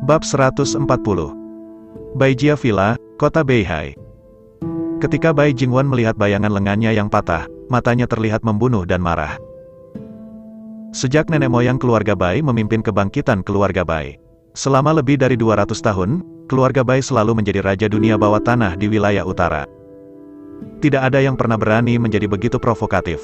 Bab 140. Baijia Villa, Kota Beihai. Ketika Bai Jingwen melihat bayangan lengannya yang patah, matanya terlihat membunuh dan marah. Sejak nenek moyang keluarga Bai memimpin kebangkitan keluarga Bai. Selama lebih dari 200 tahun, keluarga Bai selalu menjadi raja dunia bawah tanah di wilayah utara. Tidak ada yang pernah berani menjadi begitu provokatif.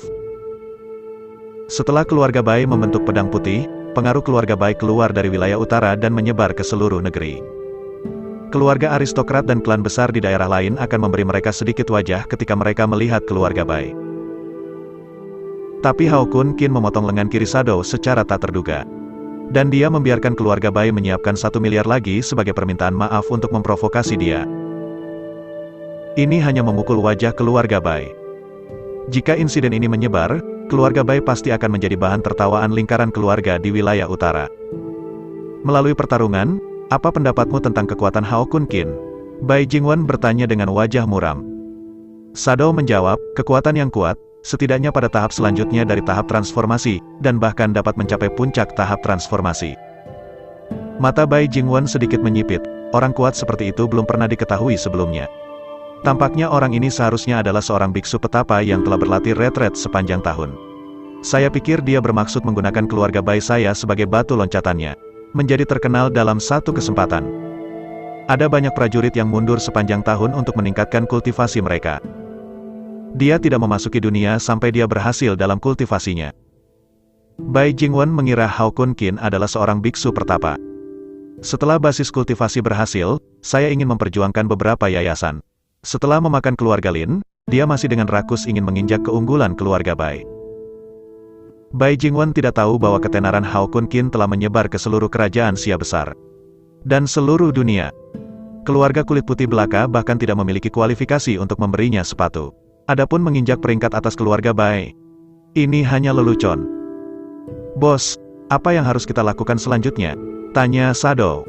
Setelah keluarga Bai membentuk pedang putih, pengaruh keluarga Bai keluar dari wilayah utara dan menyebar ke seluruh negeri. Keluarga aristokrat dan klan besar di daerah lain akan memberi mereka sedikit wajah ketika mereka melihat keluarga Bai. Tapi Hao Kun Qin memotong lengan kiri Shadow secara tak terduga. Dan dia membiarkan keluarga Bai menyiapkan 1 miliar lagi sebagai permintaan maaf untuk memprovokasi dia. Ini hanya memukul wajah keluarga Bai. Jika insiden ini menyebar, keluarga Bai pasti akan menjadi bahan tertawaan lingkaran keluarga di wilayah utara. Melalui pertarungan, apa pendapatmu tentang kekuatan Hao Kun Qin? Bai Jingwen bertanya dengan wajah muram. Shadow menjawab, kekuatan yang kuat, setidaknya pada tahap selanjutnya dari tahap transformasi, dan bahkan dapat mencapai puncak tahap transformasi. Mata Bai Jingwen sedikit menyipit, orang kuat seperti itu belum pernah diketahui sebelumnya. Tampaknya orang ini seharusnya adalah seorang biksu petapa yang telah berlatih retret sepanjang tahun. Saya pikir dia bermaksud menggunakan keluarga Bai saya sebagai batu loncatannya, menjadi terkenal dalam satu kesempatan. Ada banyak prajurit yang mundur sepanjang tahun untuk meningkatkan kultivasi mereka. Dia tidak memasuki dunia sampai dia berhasil dalam kultivasinya. Bai Jingwen mengira Hao Kun Qin adalah seorang biksu pertapa. Setelah basis kultivasi berhasil, saya ingin memperjuangkan beberapa yayasan. Setelah memakan keluarga Lin, dia masih dengan rakus ingin menginjak keunggulan keluarga Bai. Bai Jingwen tidak tahu bahwa ketenaran Hao Kun Qin telah menyebar ke seluruh kerajaan Xia besar. Dan seluruh dunia. Keluarga kulit putih belaka bahkan tidak memiliki kualifikasi untuk memberinya sepatu. Adapun menginjak peringkat atas keluarga Bai, ini hanya lelucon. Bos, apa yang harus kita lakukan selanjutnya? Tanya Shadow.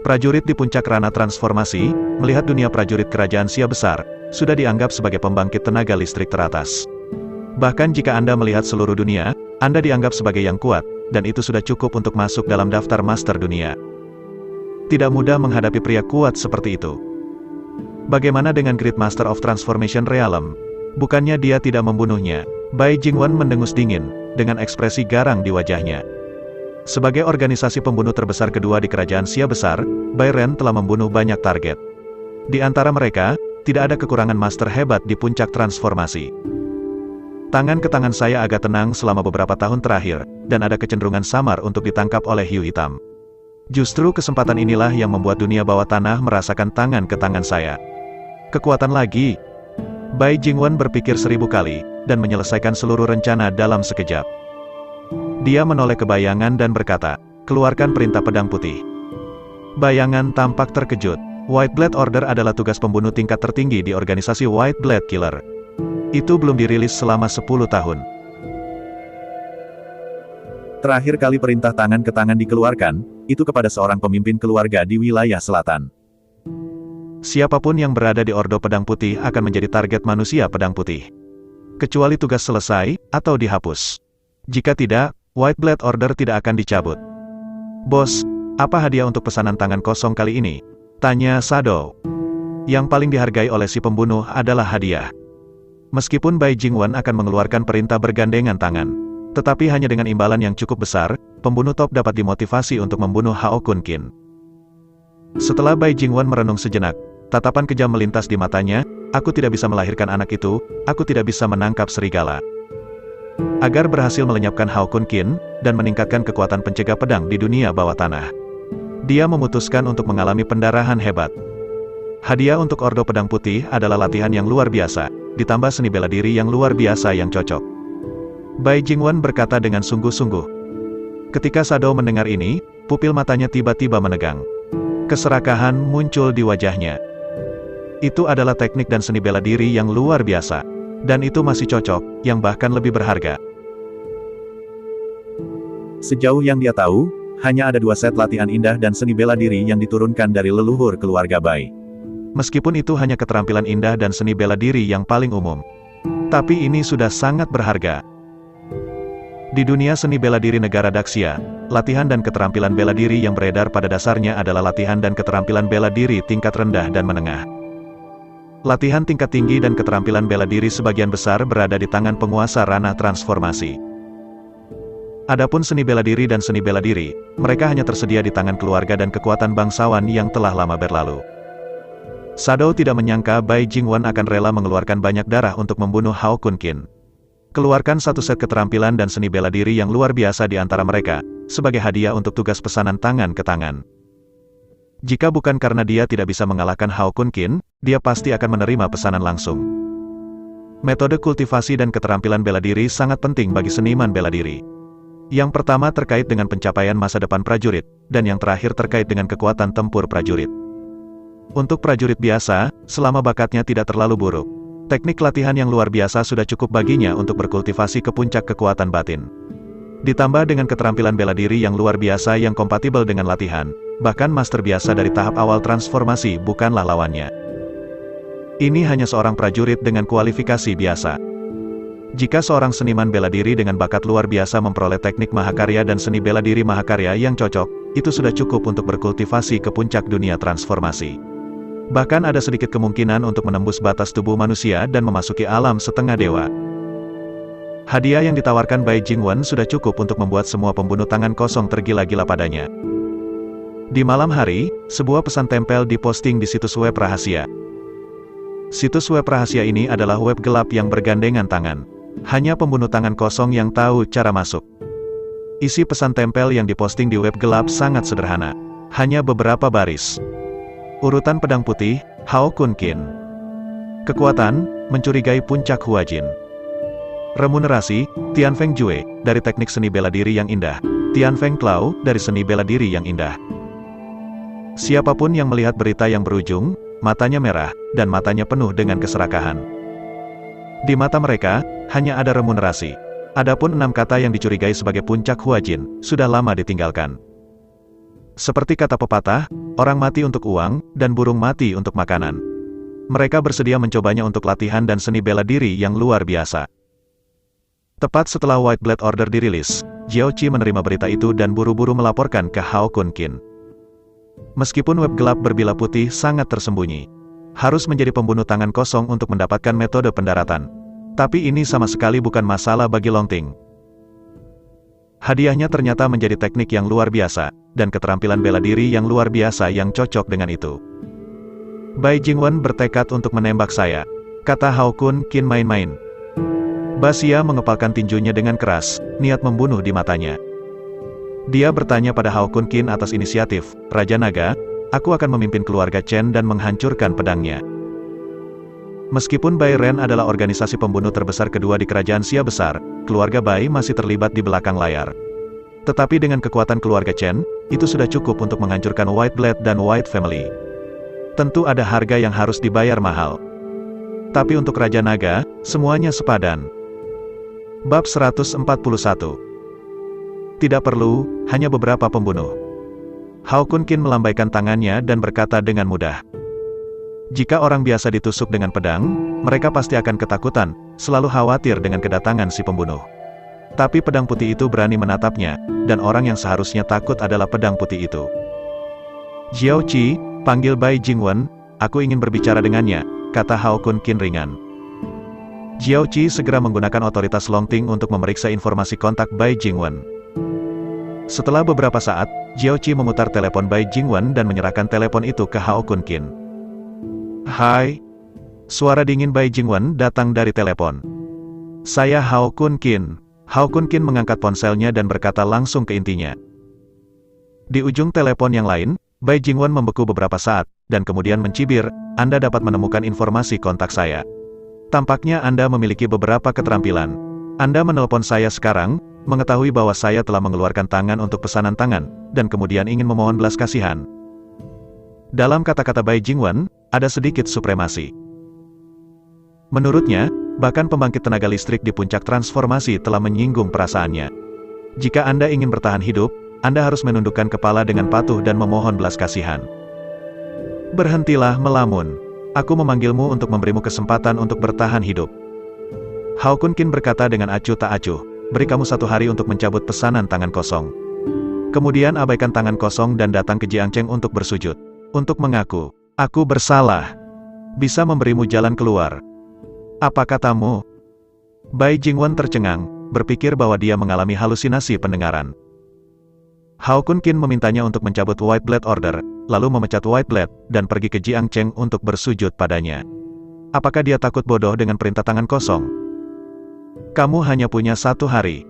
Prajurit di puncak rana transformasi, melihat dunia prajurit kerajaan Xia besar, sudah dianggap sebagai pembangkit tenaga listrik teratas. Bahkan jika Anda melihat seluruh dunia, Anda dianggap sebagai yang kuat, dan itu sudah cukup untuk masuk dalam daftar master dunia. Tidak mudah menghadapi pria kuat seperti itu. Bagaimana dengan Great Master of Transformation Realm? Bukannya dia tidak membunuhnya? Bai Jingwen mendengus dingin, dengan ekspresi garang di wajahnya. Sebagai organisasi pembunuh terbesar kedua di kerajaan Xia besar, Bai Ren telah membunuh banyak target. Di antara mereka, tidak ada kekurangan master hebat di puncak transformasi. Tangan ke tangan saya agak tenang selama beberapa tahun terakhir, dan ada kecenderungan samar untuk ditangkap oleh hiu hitam. Justru kesempatan inilah yang membuat dunia bawah tanah merasakan tangan ke tangan saya. Kekuatan lagi. Bai Jingwen berpikir 1000 kali, dan menyelesaikan seluruh rencana dalam sekejap. Dia menoleh ke bayangan dan berkata, keluarkan perintah pedang putih. Bayangan tampak terkejut. White Blade Order adalah tugas pembunuh tingkat tertinggi di organisasi White Blade Killer. Itu belum dirilis selama 10 tahun. Terakhir kali perintah tangan ke tangan dikeluarkan, itu kepada seorang pemimpin keluarga di wilayah selatan. Siapapun yang berada di Ordo Pedang Putih akan menjadi target manusia pedang putih. Kecuali tugas selesai, atau dihapus. Jika tidak, White Blade Order tidak akan dicabut. Bos, apa hadiah untuk pesanan tangan kosong kali ini? Tanya Shadow. Yang paling dihargai oleh si pembunuh adalah hadiah. Meskipun Bai Jingwen akan mengeluarkan perintah bergandengan tangan, tetapi hanya dengan imbalan yang cukup besar, pembunuh top dapat dimotivasi untuk membunuh Hao Kun Qin. Setelah Bai Jingwen merenung sejenak, tatapan kejam melintas di matanya, aku tidak bisa melahirkan anak itu, aku tidak bisa menangkap serigala. Agar berhasil melenyapkan Hao Kun Qin, dan meningkatkan kekuatan pencegah pedang di dunia bawah tanah, dia memutuskan untuk mengalami pendarahan hebat. Hadiah untuk Ordo Pedang Putih adalah latihan yang luar biasa, ditambah seni bela diri yang luar biasa yang cocok. Bai Jingwen berkata dengan sungguh-sungguh. Ketika Shadow mendengar ini, pupil matanya tiba-tiba menegang. Keserakahan muncul di wajahnya. Itu adalah teknik dan seni bela diri yang luar biasa. Dan itu masih cocok, yang bahkan lebih berharga. Sejauh yang dia tahu, hanya ada 2 set latihan indah dan seni bela diri yang diturunkan dari leluhur keluarga Bai. Meskipun itu hanya keterampilan indah dan seni bela diri yang paling umum. Tapi ini sudah sangat berharga. Di dunia seni bela diri negara Daxia, latihan dan keterampilan bela diri yang beredar pada dasarnya adalah latihan dan keterampilan bela diri tingkat rendah dan menengah. Latihan tingkat tinggi dan keterampilan bela diri sebagian besar berada di tangan penguasa ranah transformasi. Adapun seni bela diri dan seni bela diri, mereka hanya tersedia di tangan keluarga dan kekuatan bangsawan yang telah lama berlalu. Shadow tidak menyangka Bai Jingwen akan rela mengeluarkan banyak darah untuk membunuh Hao Kunqin. Keluarkan satu set keterampilan dan seni bela diri yang luar biasa di antara mereka, sebagai hadiah untuk tugas pesanan tangan ke tangan. Jika bukan karena dia tidak bisa mengalahkan Hao Kunqin, dia pasti akan menerima pesanan langsung. Metode kultivasi dan keterampilan bela diri sangat penting bagi seniman bela diri. Yang pertama terkait dengan pencapaian masa depan prajurit, dan yang terakhir terkait dengan kekuatan tempur prajurit. Untuk prajurit biasa, selama bakatnya tidak terlalu buruk, teknik latihan yang luar biasa sudah cukup baginya untuk berkultivasi ke puncak kekuatan batin. Ditambah dengan keterampilan bela diri yang luar biasa yang kompatibel dengan latihan, bahkan master biasa dari tahap awal transformasi bukanlah lawannya. Ini hanya seorang prajurit dengan kualifikasi biasa. Jika seorang seniman bela diri dengan bakat luar biasa memperoleh teknik mahakarya dan seni bela diri mahakarya yang cocok, itu sudah cukup untuk berkultivasi ke puncak dunia transformasi. Bahkan ada sedikit kemungkinan untuk menembus batas tubuh manusia dan memasuki alam setengah dewa. Hadiah yang ditawarkan Bai Jingwen sudah cukup untuk membuat semua pembunuh tangan kosong tergila-gila padanya. Di malam hari, sebuah pesan tempel diposting di situs web rahasia. Situs web rahasia ini adalah web gelap yang bergandengan tangan. Hanya pembunuh tangan kosong yang tahu cara masuk. Isi pesan tempel yang diposting di web gelap sangat sederhana. Hanya beberapa baris. Urutan pedang putih, Hao Kunqin. Kekuatan, mencurigai puncak Huajin. Remunerasi, Tianfeng Jue, dari teknik seni bela diri yang indah. Tianfeng Clau, dari seni bela diri yang indah. Siapapun yang melihat berita yang berujung, matanya merah, dan matanya penuh dengan keserakahan. Di mata mereka, hanya ada remunerasi. Adapun 6 kata yang dicurigai sebagai puncak Huajin, sudah lama ditinggalkan. Seperti kata pepatah, orang mati untuk uang, dan burung mati untuk makanan. Mereka bersedia mencobanya untuk latihan dan seni bela diri yang luar biasa. Tepat setelah White Blood Order dirilis, Jiao Qi menerima berita itu dan buru-buru melaporkan ke Hao Kunqin. Meskipun web gelap berbila putih sangat tersembunyi, harus menjadi pembunuh tangan kosong untuk mendapatkan metode pendaratan. Tapi ini sama sekali bukan masalah bagi Long Ting. Hadiahnya ternyata menjadi teknik yang luar biasa, dan keterampilan bela diri yang luar biasa yang cocok dengan itu. Bai Jingwen bertekad untuk menembak saya, kata Hao Kunqin main-main. Basia mengepalkan tinjunya dengan keras, niat membunuh di matanya. Dia bertanya pada Hao Kunqin atas inisiatif, Raja Naga, aku akan memimpin keluarga Chen dan menghancurkan pedangnya. Meskipun Bai Ren adalah organisasi pembunuh terbesar kedua di kerajaan Xia besar, keluarga Bai masih terlibat di belakang layar. Tetapi dengan kekuatan keluarga Chen, itu sudah cukup untuk menghancurkan White Blood dan White Family. Tentu ada harga yang harus dibayar mahal. Tapi untuk Raja Naga, semuanya sepadan. Bab 141. Tidak perlu, hanya beberapa pembunuh. Hao Kunqin melambaikan tangannya dan berkata dengan mudah. Jika orang biasa ditusuk dengan pedang, mereka pasti akan ketakutan, selalu khawatir dengan kedatangan si pembunuh. Tapi pedang putih itu berani menatapnya, dan orang yang seharusnya takut adalah pedang putih itu. Jiao Qi, panggil Bai Jingwen, aku ingin berbicara dengannya, kata Hao Kunqin ringan. Jiao Qi segera menggunakan otoritas Long Ting untuk memeriksa informasi kontak Bai Jingwen. Setelah beberapa saat, Jiao Qi memutar telepon Bai Jingwen dan menyerahkan telepon itu ke Hao Kunqin. Hai. Suara dingin Bai Jingwen datang dari telepon. Saya Hao Kunqin. Hao Kunqin mengangkat ponselnya dan berkata langsung ke intinya. Di ujung telepon yang lain, Bai Jingwen membeku beberapa saat, dan kemudian mencibir, Anda dapat menemukan informasi kontak saya. Tampaknya Anda memiliki beberapa keterampilan. Anda menelpon saya sekarang, mengetahui bahwa saya telah mengeluarkan tangan untuk pesanan tangan, dan kemudian ingin memohon belas kasihan. Dalam kata-kata Bai Jingwen, ada sedikit supremasi. Menurutnya, bahkan pembangkit tenaga listrik di puncak transformasi telah menyinggung perasaannya. Jika Anda ingin bertahan hidup, Anda harus menundukkan kepala dengan patuh dan memohon belas kasihan. Berhentilah melamun. Aku memanggilmu untuk memberimu kesempatan untuk bertahan hidup. Hao Kunqin berkata dengan acuh tak acuh. beri kamu 1 hari untuk mencabut pesanan tangan kosong. Kemudian abaikan tangan kosong dan datang ke Jiangcheng untuk bersujud. Untuk mengaku, aku bersalah. Bisa memberimu jalan keluar. Apa katamu? Bai Jingwen tercengang, berpikir bahwa dia mengalami halusinasi pendengaran. Hao Kun Qin memintanya untuk mencabut White Blade Order, lalu memecat White Blade, dan pergi ke Jiangcheng untuk bersujud padanya. Apakah dia takut bodoh dengan perintah tangan kosong? Kamu hanya punya 1 hari.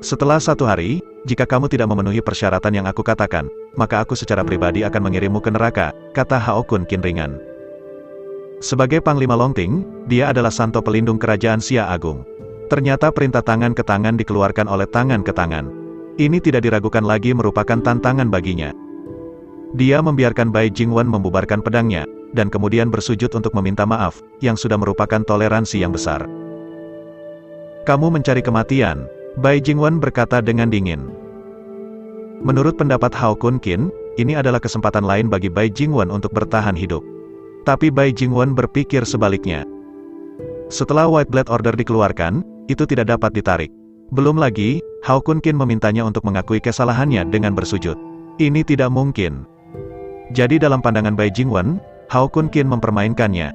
Setelah 1 hari, jika kamu tidak memenuhi persyaratan yang aku katakan, maka aku secara pribadi akan mengirimmu ke neraka, kata Hao Kun Qin ringan. Sebagai Panglima Longting, dia adalah santo pelindung kerajaan Xia Agung. Ternyata perintah tangan ke tangan dikeluarkan oleh tangan ke tangan. Ini tidak diragukan lagi merupakan tantangan baginya. Dia membiarkan Bai Jingwen membubarkan pedangnya, dan kemudian bersujud untuk meminta maaf, yang sudah merupakan toleransi yang besar. Kamu mencari kematian, Bai Jingwen berkata dengan dingin. Menurut pendapat Hao Kun Qin, ini adalah kesempatan lain bagi Bai Jingwen untuk bertahan hidup. Tapi Bai Jingwen berpikir sebaliknya. Setelah White Blade Order dikeluarkan, itu tidak dapat ditarik. Belum lagi, Hao Kun Qin memintanya untuk mengakui kesalahannya dengan bersujud. Ini tidak mungkin. Jadi dalam pandangan Bai Jingwen, Hao Kun Qin mempermainkannya.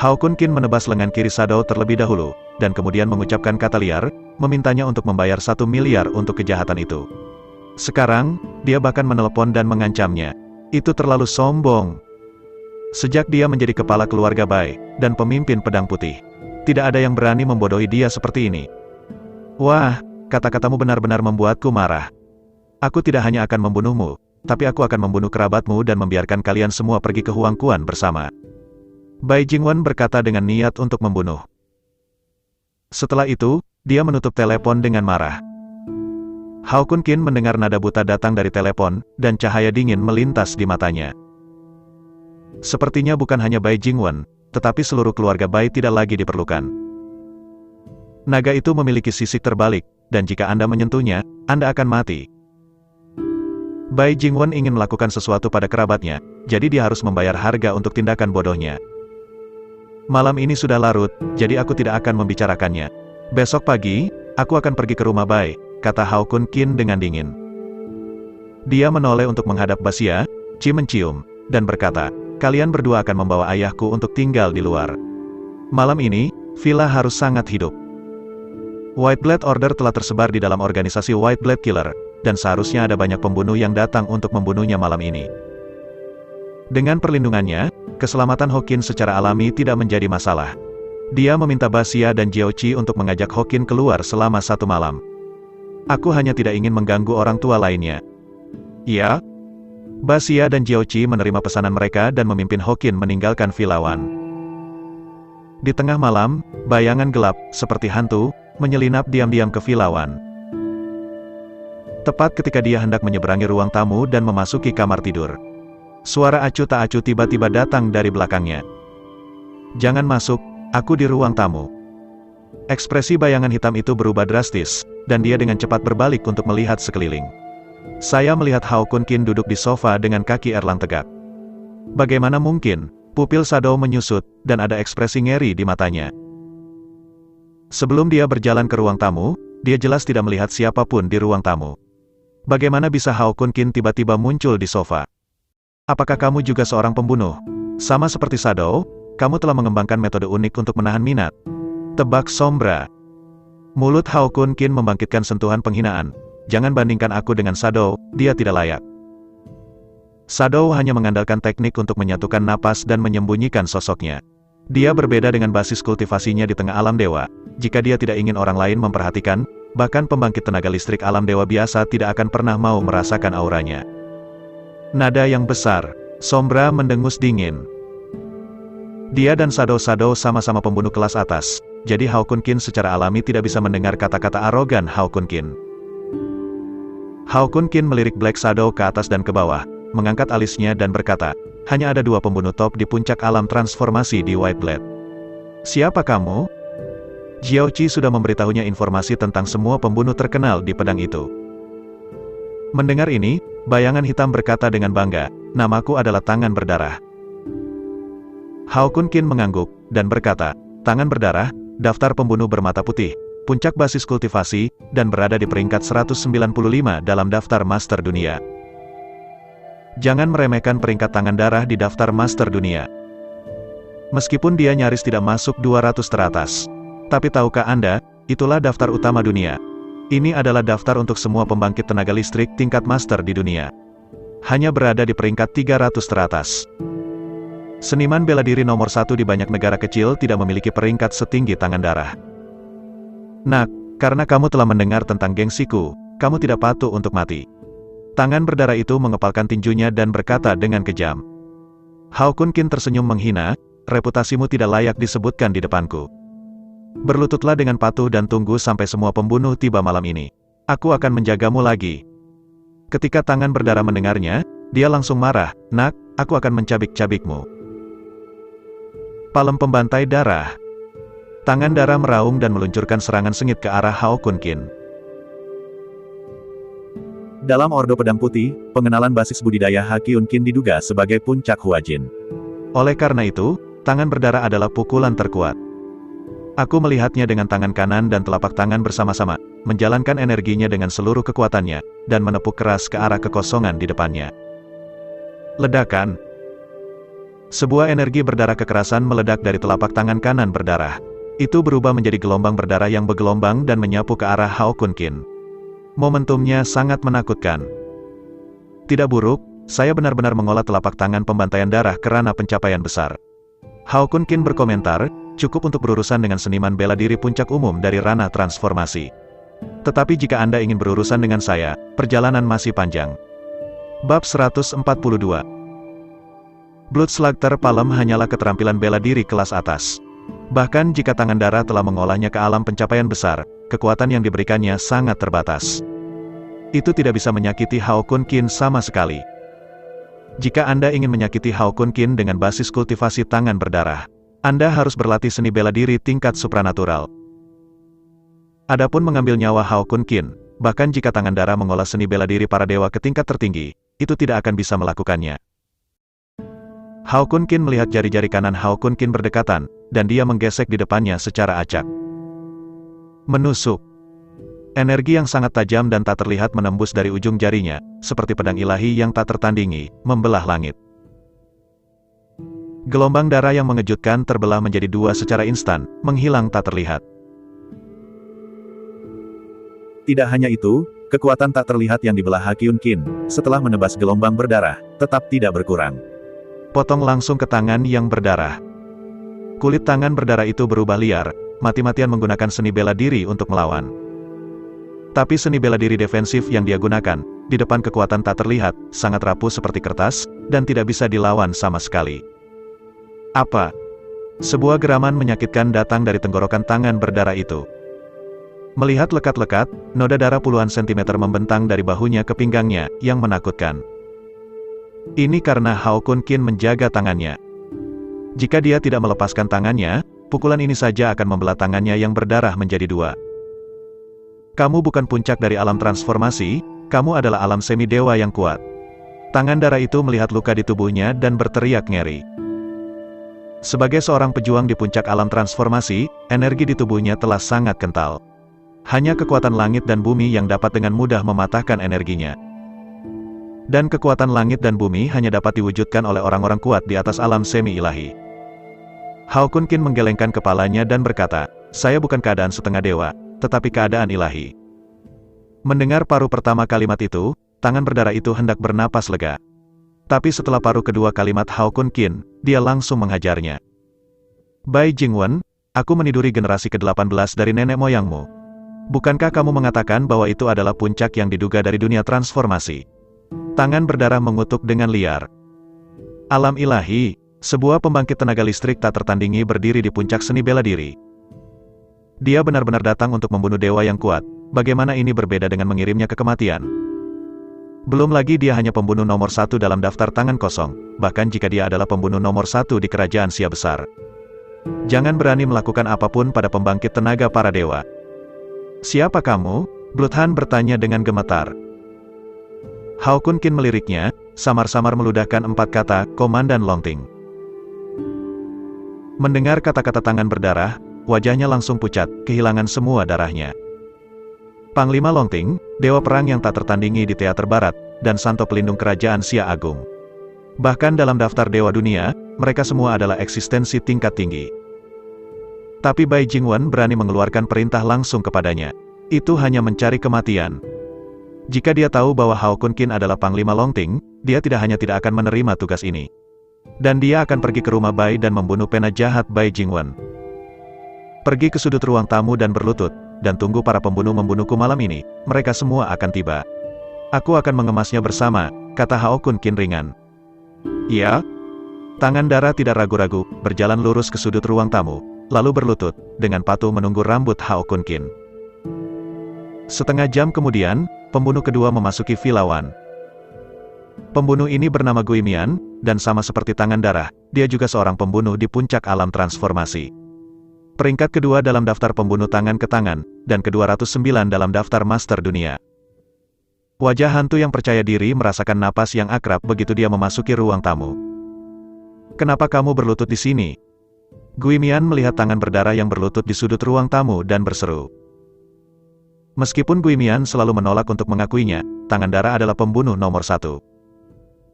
Hao Kun Qin menebas lengan kiri Shadow terlebih dahulu, dan kemudian mengucapkan kata liar, memintanya untuk membayar 1 miliar untuk kejahatan itu. Sekarang, dia bahkan menelepon dan mengancamnya. Itu terlalu sombong. Sejak dia menjadi kepala keluarga Bai, dan pemimpin pedang putih, tidak ada yang berani membodohi dia seperti ini. Wah, kata-katamu benar-benar membuatku marah. Aku tidak hanya akan membunuhmu, tapi aku akan membunuh kerabatmu dan membiarkan kalian semua pergi ke Huangquan bersama. Bai Jingwen berkata dengan niat untuk membunuh. Setelah itu, dia menutup telepon dengan marah. Hao Kun Qin mendengar nada buta datang dari telepon, dan cahaya dingin melintas di matanya. Sepertinya bukan hanya Bai Jingwen, tetapi seluruh keluarga Bai tidak lagi diperlukan. Naga itu memiliki sisik terbalik, dan jika Anda menyentuhnya, Anda akan mati. Bai Jingwen ingin melakukan sesuatu pada kerabatnya, jadi dia harus membayar harga untuk tindakan bodohnya. Malam ini sudah larut, jadi aku tidak akan membicarakannya. Besok pagi, aku akan pergi ke rumah Bai, kata Hao Kun Qin dengan dingin. Dia menoleh untuk menghadap Basia, Qi mencium, dan berkata, kalian berdua akan membawa ayahku untuk tinggal di luar. Malam ini, villa harus sangat hidup. White Blade Order telah tersebar di dalam organisasi White Blade Killer, dan seharusnya ada banyak pembunuh yang datang untuk membunuhnya malam ini. Dengan perlindungannya, keselamatan Hokin secara alami tidak menjadi masalah. Dia meminta Basia dan Jiao Qi untuk mengajak Hokin keluar selama 1 malam. Aku hanya tidak ingin mengganggu orang tua lainnya. Ya? Basia dan Jiao Qi menerima pesanan mereka dan memimpin Hokin meninggalkan Villa Wan. Di tengah malam, bayangan gelap, seperti hantu, menyelinap diam-diam ke Villa Wan. Tepat ketika dia hendak menyeberangi ruang tamu dan memasuki kamar tidur, suara acuh tak acuh tiba-tiba datang dari belakangnya. Jangan masuk, aku di ruang tamu. Ekspresi bayangan hitam itu berubah drastis, dan dia dengan cepat berbalik untuk melihat sekeliling. Saya melihat Hao Kun Qin duduk di sofa dengan kaki erlang tegak. Bagaimana mungkin? Pupil Shadow menyusut, dan ada ekspresi ngeri di matanya. Sebelum dia berjalan ke ruang tamu, dia jelas tidak melihat siapapun di ruang tamu. Bagaimana bisa Hao Kun Qin tiba-tiba muncul di sofa? Apakah kamu juga seorang pembunuh? Sama seperti Shadow, kamu telah mengembangkan metode unik untuk menahan minat. Tebak Sombra. Mulut Hao Kun Qin membangkitkan sentuhan penghinaan. Jangan bandingkan aku dengan Shadow, dia tidak layak. Shadow hanya mengandalkan teknik untuk menyatukan napas dan menyembunyikan sosoknya. Dia berbeda dengan basis kultivasinya di tengah alam dewa. Jika dia tidak ingin orang lain memperhatikan, bahkan pembangkit tenaga listrik alam dewa biasa tidak akan pernah mau merasakan auranya. Nada yang besar, Sombra mendengus dingin. Dia dan Shadow sama-sama pembunuh kelas atas, jadi Hao Kun Qin secara alami tidak bisa mendengar kata-kata arogan Hao Kun Qin. Hao Kun Qin melirik Black Shadow ke atas dan ke bawah, mengangkat alisnya dan berkata, hanya ada 2 pembunuh top di puncak alam transformasi di White Blade. Siapa kamu? Jiao Qi sudah memberitahunya informasi tentang semua pembunuh terkenal di pedang itu. Mendengar ini, bayangan hitam berkata dengan bangga, namaku adalah Tangan Berdarah. Hao Kun Qin mengangguk, dan berkata, Tangan Berdarah, daftar pembunuh bermata putih. puncak basis kultivasi, dan berada di peringkat 195 dalam daftar master dunia. Jangan meremehkan peringkat tangan darah di daftar master dunia. Meskipun dia nyaris tidak masuk 200 teratas. Tapi tahukah Anda, itulah daftar utama dunia. Ini adalah daftar untuk semua pembangkit tenaga listrik tingkat master di dunia. Hanya berada di peringkat 300 teratas. Seniman bela diri nomor 1 di banyak negara kecil tidak memiliki peringkat setinggi tangan darah. Nak, karena kamu telah mendengar tentang gengsiku, kamu tidak patuh untuk mati. Tangan berdarah itu mengepalkan tinjunya dan berkata dengan kejam. Hao Kun Qin tersenyum menghina, reputasimu tidak layak disebutkan di depanku. Berlututlah dengan patuh dan tunggu sampai semua pembunuh tiba malam ini. Aku akan menjagamu lagi. Ketika tangan berdarah mendengarnya, dia langsung marah, nak, aku akan mencabik-cabikmu. Palem pembantai darah. Tangan darah meraung dan meluncurkan serangan sengit ke arah Hao Kun Qin. Dalam Ordo Pedang Putih, pengenalan basis budidaya Haki Yun Qin diduga sebagai puncak Huajin. Oleh karena itu, tangan berdarah adalah pukulan terkuat. Aku melihatnya dengan tangan kanan dan telapak tangan bersama-sama, menjalankan energinya dengan seluruh kekuatannya, dan menepuk keras ke arah kekosongan di depannya. Ledakan. Sebuah energi berdarah kekerasan meledak dari telapak tangan kanan berdarah. Itu berubah menjadi gelombang berdarah yang bergelombang dan menyapu ke arah Hao Kun Qin. Momentumnya sangat menakutkan. Tidak buruk, saya benar-benar mengolah telapak tangan pembantaian darah kerana pencapaian besar. Hao Kun Qin berkomentar, cukup untuk berurusan dengan seniman bela diri puncak umum dari ranah transformasi. Tetapi jika Anda ingin berurusan dengan saya, perjalanan masih panjang. Bab 142. Bloodslugter Palem hanyalah keterampilan bela diri kelas atas. Bahkan jika tangan darah telah mengolahnya ke alam pencapaian besar, kekuatan yang diberikannya sangat terbatas. Itu tidak bisa menyakiti Hao Kun Qin sama sekali. Jika Anda ingin menyakiti Hao Kun Qin dengan basis kultivasi tangan berdarah, Anda harus berlatih seni bela diri tingkat supranatural. Adapun mengambil nyawa Hao Kun Qin, bahkan jika tangan darah mengolah seni bela diri para dewa ke tingkat tertinggi, itu tidak akan bisa melakukannya. Hao Kun Qin melihat jari-jari kanan Hao Kun Qin berdekatan, dan dia menggesek di depannya secara acak. Menusuk. Energi yang sangat tajam dan tak terlihat menembus dari ujung jarinya, seperti pedang ilahi yang tak tertandingi, membelah langit. Gelombang darah yang mengejutkan terbelah menjadi dua secara instan, menghilang tak terlihat. Tidak hanya itu, kekuatan tak terlihat yang dibelah Haki Yun Qin, setelah menebas gelombang berdarah, tetap tidak berkurang. Potong langsung ke tangan yang berdarah. Kulit tangan berdarah itu berubah liar, mati-matian menggunakan seni bela diri untuk melawan. Tapi seni bela diri defensif yang dia gunakan, di depan kekuatan tak terlihat, sangat rapuh seperti kertas, dan tidak bisa dilawan sama sekali. Apa? Sebuah geraman menyakitkan datang dari tenggorokan tangan berdarah itu. Melihat lekat-lekat, noda darah puluhan sentimeter membentang dari bahunya ke pinggangnya, yang menakutkan. Ini karena Hao Kun Qin menjaga tangannya. Jika dia tidak melepaskan tangannya, pukulan ini saja akan membelah tangannya yang berdarah menjadi dua. Kamu bukan puncak dari alam transformasi, kamu adalah alam semi-dewa yang kuat. Tangan darah itu melihat luka di tubuhnya dan berteriak ngeri. Sebagai seorang pejuang di puncak alam transformasi, energi di tubuhnya telah sangat kental. Hanya kekuatan langit dan bumi yang dapat dengan mudah mematahkan energinya. Dan kekuatan langit dan bumi hanya dapat diwujudkan oleh orang-orang kuat di atas alam semi-ilahi. Hao Kun Qin menggelengkan kepalanya dan berkata, saya bukan keadaan setengah dewa, tetapi keadaan ilahi. Mendengar paruh pertama kalimat itu, tangan berdarah itu hendak bernapas lega. Tapi setelah paruh kedua kalimat Hao Kun Qin, dia langsung menghajarnya. Bai Jingwen, aku meniduri generasi ke-18 dari nenek moyangmu. Bukankah kamu mengatakan bahwa itu adalah puncak yang diduga dari dunia transformasi? Tangan berdarah mengutuk dengan liar. Alam ilahi, sebuah pembangkit tenaga listrik tak tertandingi berdiri di puncak seni bela diri. Dia benar-benar datang untuk membunuh dewa yang kuat, bagaimana ini berbeda dengan mengirimnya ke kematian? Belum lagi dia hanya pembunuh nomor 1 dalam daftar tangan kosong, bahkan jika dia adalah pembunuh nomor 1 di kerajaan Xia besar. Jangan berani melakukan apapun pada pembangkit tenaga para dewa. Siapa kamu? Bloodhan bertanya dengan gemetar. Hao Kun Qin meliriknya, samar-samar meludahkan 4 kata, Komandan Longting. Mendengar kata-kata tangan berdarah, wajahnya langsung pucat, kehilangan semua darahnya. Panglima Longting, dewa perang yang tak tertandingi di teater barat, dan santo pelindung kerajaan Xia Agung. Bahkan dalam daftar dewa dunia, mereka semua adalah eksistensi tingkat tinggi. Tapi Bai Jingwen berani mengeluarkan perintah langsung kepadanya. Itu hanya mencari kematian. Jika dia tahu bahwa Hao Kun Qin adalah Panglima Longting, dia tidak akan menerima tugas ini. Dan dia akan pergi ke rumah Bai dan membunuh pena jahat Bai Jingwen. Pergi ke sudut ruang tamu dan berlutut, dan tunggu para pembunuh membunuhku malam ini, mereka semua akan tiba. Aku akan mengemasnya bersama, kata Hao Kun Qin ringan. Iya? Tangan Dara tidak ragu-ragu, berjalan lurus ke sudut ruang tamu, lalu berlutut, dengan patuh menunggu rambut Hao Kun Qin. Setengah jam kemudian, pembunuh kedua memasuki Villa Wan. Pembunuh ini bernama Gui Mian, dan sama seperti tangan Darah, dia juga seorang pembunuh di puncak alam transformasi. Peringkat kedua dalam daftar pembunuh tangan ke tangan, dan ke-209 dalam daftar master dunia. Wajah hantu yang percaya diri merasakan napas yang akrab begitu dia memasuki ruang tamu. Kenapa kamu berlutut di sini? Gui Mian melihat tangan berdarah yang berlutut di sudut ruang tamu dan berseru. Meskipun Gui Mian selalu menolak untuk mengakuinya, tangan Darah adalah pembunuh nomor 1.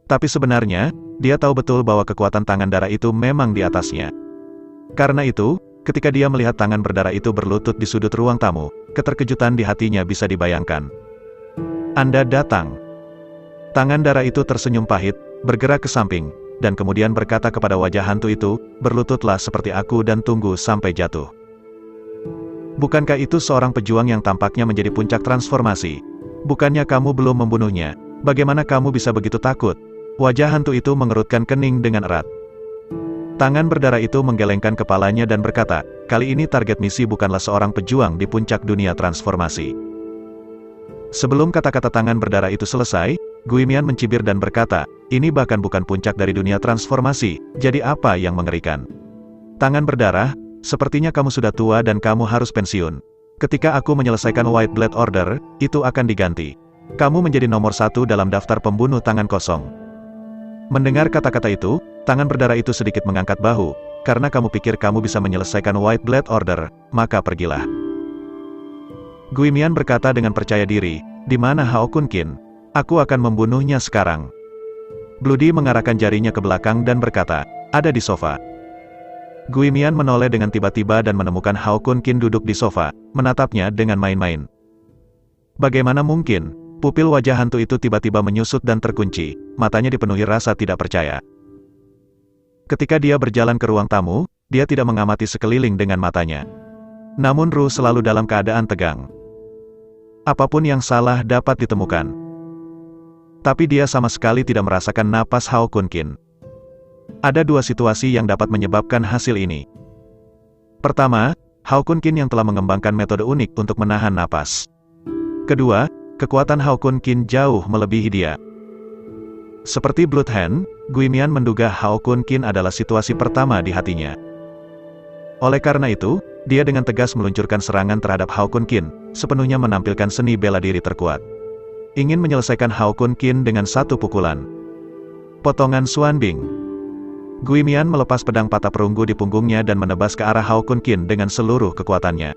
Tapi sebenarnya, dia tahu betul bahwa kekuatan tangan Darah itu memang di atasnya. Karena itu, ketika dia melihat tangan berdarah itu berlutut di sudut ruang tamu, keterkejutan di hatinya bisa dibayangkan. Anda datang. Tangan Darah itu tersenyum pahit, bergerak ke samping, dan kemudian berkata kepada wajah hantu itu, berlututlah seperti aku dan tunggu sampai jatuh. Bukankah itu seorang pejuang yang tampaknya menjadi puncak transformasi? Bukannya kamu belum membunuhnya? Bagaimana kamu bisa begitu takut? Wajah hantu itu mengerutkan kening dengan erat. Tangan berdarah itu menggelengkan kepalanya dan berkata, kali ini target misi bukanlah seorang pejuang di puncak dunia transformasi. Sebelum kata-kata tangan berdarah itu selesai, Gui Mian mencibir dan berkata, ini bahkan bukan puncak dari dunia transformasi, jadi apa yang mengerikan? Tangan berdarah, sepertinya kamu sudah tua dan kamu harus pensiun. Ketika aku menyelesaikan White Blade Order, itu akan diganti. Kamu menjadi nomor 1 dalam daftar pembunuh tangan kosong. Mendengar kata-kata itu, tangan berdarah itu sedikit mengangkat bahu. Karena kamu pikir kamu bisa menyelesaikan White Blade Order, maka pergilah. Gui Mian berkata dengan percaya diri, di mana Hao Kun Qin? Aku akan membunuhnya sekarang. Bloody mengarahkan jarinya ke belakang dan berkata, ada di sofa. Gui Mian menoleh dengan tiba-tiba dan menemukan Hao Kun Qin duduk di sofa, menatapnya dengan main-main. Bagaimana mungkin? Pupil wajah hantu itu tiba-tiba menyusut dan terkunci, matanya dipenuhi rasa tidak percaya. Ketika dia berjalan ke ruang tamu, dia tidak mengamati sekeliling dengan matanya. Namun Ru selalu dalam keadaan tegang. Apapun yang salah dapat ditemukan. Tapi dia sama sekali tidak merasakan napas Hao Kun Qin. Ada dua situasi yang dapat menyebabkan hasil ini. Pertama, Hao Kun Qin yang telah mengembangkan metode unik untuk menahan napas. Kedua, kekuatan Hao Kun Qin jauh melebihi dia. Seperti Blood Hand, Gui Mian menduga Hao Kun Qin adalah situasi pertama di hatinya. Oleh karena itu, dia dengan tegas meluncurkan serangan terhadap Hao Kun Qin, sepenuhnya menampilkan seni bela diri terkuat. Ingin menyelesaikan Hao Kun Qin dengan satu pukulan. Potongan Xuanbing. Gui Mian melepas pedang patah perunggu di punggungnya dan menebas ke arah Hao Kun Qin dengan seluruh kekuatannya.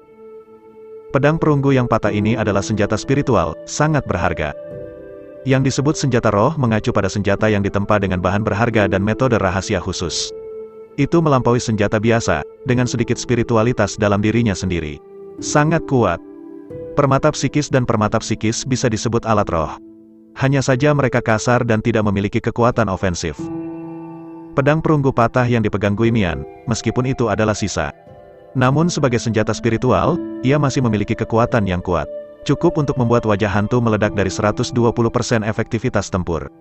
Pedang perunggu yang patah ini adalah senjata spiritual, sangat berharga. Yang disebut senjata roh mengacu pada senjata yang ditempa dengan bahan berharga dan metode rahasia khusus. Itu melampaui senjata biasa, dengan sedikit spiritualitas dalam dirinya sendiri. Sangat kuat. Permata psikis dan permata psikis bisa disebut alat roh. Hanya saja mereka kasar dan tidak memiliki kekuatan ofensif. Pedang perunggu patah yang dipegang Gui Mian, meskipun itu adalah sisa. Namun sebagai senjata spiritual, ia masih memiliki kekuatan yang kuat. Cukup untuk membuat wajah hantu meledak dari 120% efektivitas tempur.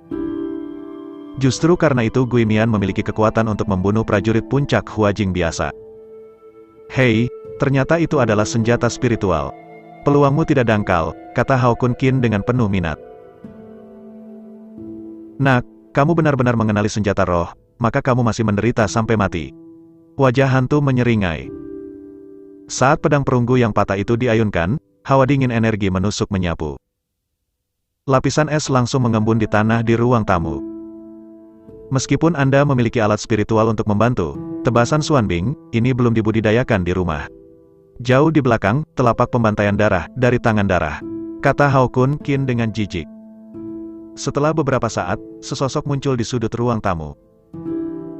Justru karena itu Gui Mian memiliki kekuatan untuk membunuh prajurit puncak Huajing biasa. Hei, ternyata itu adalah senjata spiritual. Peluangmu tidak dangkal, kata Hao Kun Qin dengan penuh minat. Nak, kamu benar-benar mengenali senjata roh, maka kamu masih menderita sampai mati. Wajah hantu menyeringai. Saat pedang perunggu yang patah itu diayunkan, hawa dingin energi menusuk menyapu. Lapisan es langsung mengembun di tanah di ruang tamu. Meskipun Anda memiliki alat spiritual untuk membantu, tebasan Xuanbing, ini belum dibudidayakan di rumah. Jauh di belakang, telapak pembantaian darah dari tangan darah, kata Hao Kun Qin dengan jijik. Setelah beberapa saat, sesosok muncul di sudut ruang tamu.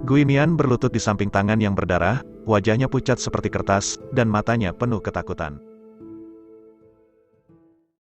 Gui Mian berlutut di samping tangan yang berdarah, wajahnya pucat seperti kertas, dan matanya penuh ketakutan.